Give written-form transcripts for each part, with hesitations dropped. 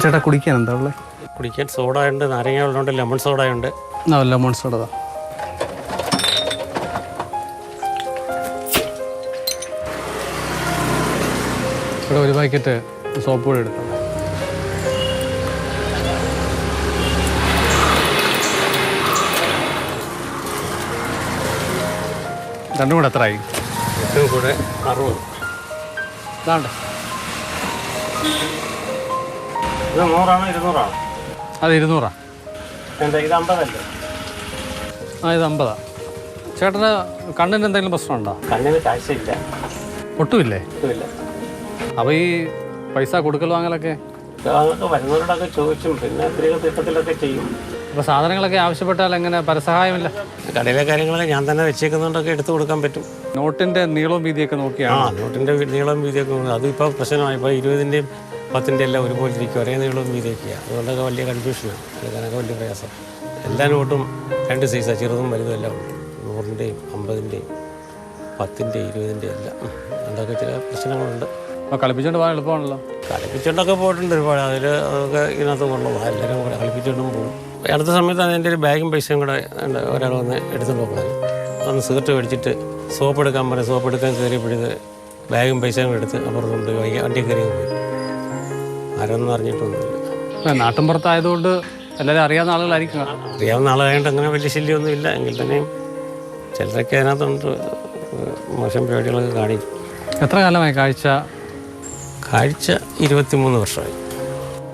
ചേട്ടാ കുടിക്കാൻ എന്താ ഉള്ളത്? കുടിക്കാൻ സോഡ ഉണ്ട്, നാരങ്ങ വെള്ളമുണ്ട്, ലെമൺ സോഡ ഉണ്ട്. Lemon soda. ഇവിടെ ഒരു പാക്കറ്റ് സോപ്പ് പൊടി എടുക്കാം. രണ്ടും കൂടെ എത്രയായി? ഏറ്റവും കൂടെ 60. ഇതാണ്ട് ഇത് 100ആണോ 200ആണോ? അത് 200. എന്താ ഇത് 50 അല്ലേ? ഇത് 50. ചേട്ടന് കണ്ണിന് എന്തെങ്കിലും പ്രശ്നമുണ്ടോ? കണ്ണിന് കാഴ്ചയില്ല. ഒട്ടുമില്ലേ? ഒട്ടുമില്ല. അപ്പോൾ ഈ പൈസ കൊടുക്കൽ വാങ്ങലൊക്കെ അതൊക്കെ വരുന്നവരോടൊക്കെ ചോദിച്ചും പിന്നെ സ്ത്രീകൾ തിട്ടത്തിലൊക്കെ ചെയ്യും. അപ്പോൾ സാധനങ്ങളൊക്കെ ആവശ്യപ്പെട്ടാൽ എങ്ങനെ പരസഹായമില്ല? കടയിലെ കാര്യങ്ങളൊക്കെ ഞാൻ തന്നെ വെച്ചേക്കുന്നതുകൊണ്ടൊക്കെ എടുത്തു കൊടുക്കാൻ പറ്റും. നോട്ടിൻ്റെ നീളവും വീതിയൊക്കെ നോക്കിയാണ്. നോട്ടിൻ്റെ നീളവും വീതിയൊക്കെ അതിപ്പോൾ പ്രശ്നമായി. ഇപ്പോൾ 20ൻ്റെയും 10ൻ്റെ എല്ലാം ഒരുപോലെ ഇരിക്കും, ഒരേ നീളവും വീതിയൊക്കെയാണ്. അതുകൊണ്ടൊക്കെ വലിയ കൺഫ്യൂഷനാണ്, എടുക്കാനൊക്കെ വലിയ പ്രയാസം. എല്ലാ നോട്ടും 2 സൈസാണ്, ചെറുതും വലുതും എല്ലാം ഉണ്ട്. 100ൻ്റെയും 50ൻ്റെയും 10ൻ്റെയും 20ൻ്റെയും എല്ലാം. അതൊക്കെ ചില പ്രശ്നങ്ങളുണ്ട്. അപ്പോൾ കളിപ്പിച്ചുകൊണ്ട് പോകാൻ എളുപ്പമാണല്ലോ. കളിപ്പിച്ചുകൊണ്ടൊക്കെ പോയിട്ടുണ്ട് ഒരുപാട്. അതിൽ അതൊക്കെ ഇതിനകത്ത് കൊള്ളതാണ്, എല്ലാവരും കൂടെ കളിപ്പിച്ചുകൊണ്ടും പോകും. അടുത്ത സമയത്ത് അതിൻ്റെ ഒരു ബാഗും പൈസയും കൂടെ ഒരാൾ വന്ന് എടുത്തു നോക്കണം. അന്ന് സിഗരറ്റ് മേടിച്ചിട്ട് സോപ്പ് എടുക്കാൻ പറയും. സോപ്പ് എടുക്കാൻ കയറിയപ്പോഴത് ബാഗും പൈസയും കൂടെ എടുത്ത് അപ്പുറത്തുണ്ട് വണ്ടി കയറി പോയി. ആരൊന്നും അറിഞ്ഞിട്ടൊന്നുമില്ല. നാട്ടിൻപുറത്തായതുകൊണ്ട് എല്ലാവരും അറിയാവുന്ന ആളുകളായിരിക്കും. അറിയാവുന്ന ആളായതുകൊണ്ട് അങ്ങനെ വലിയ ശല്യമൊന്നും ഇല്ല. എങ്കിൽ തന്നെയും ചിലരൊക്കെ അതിനകത്തുണ്ട് മോശം പരിപാടികളൊക്കെ കാണിക്കും. എത്ര കാലമായി കാഴ്ച? കാഴ്ച 23 വർഷമായി.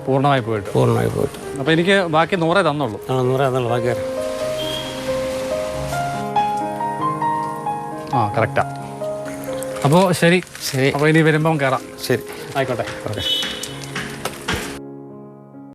പൂർണ്ണമായി പോയിട്ട്? പൂർണ്ണമായി പോയിട്ട്. അപ്പോൾ എനിക്ക് ബാക്കി 100 തന്നുള്ളൂ. 100 തന്നുള്ളൂ, ബാക്കി വരാം. കറക്റ്റാ. അപ്പോൾ ശരി. ശരി. അപ്പോൾ ഇനി വരുമ്പം കയറാം. ശരി, ആയിക്കോട്ടെ. ഓക്കെ.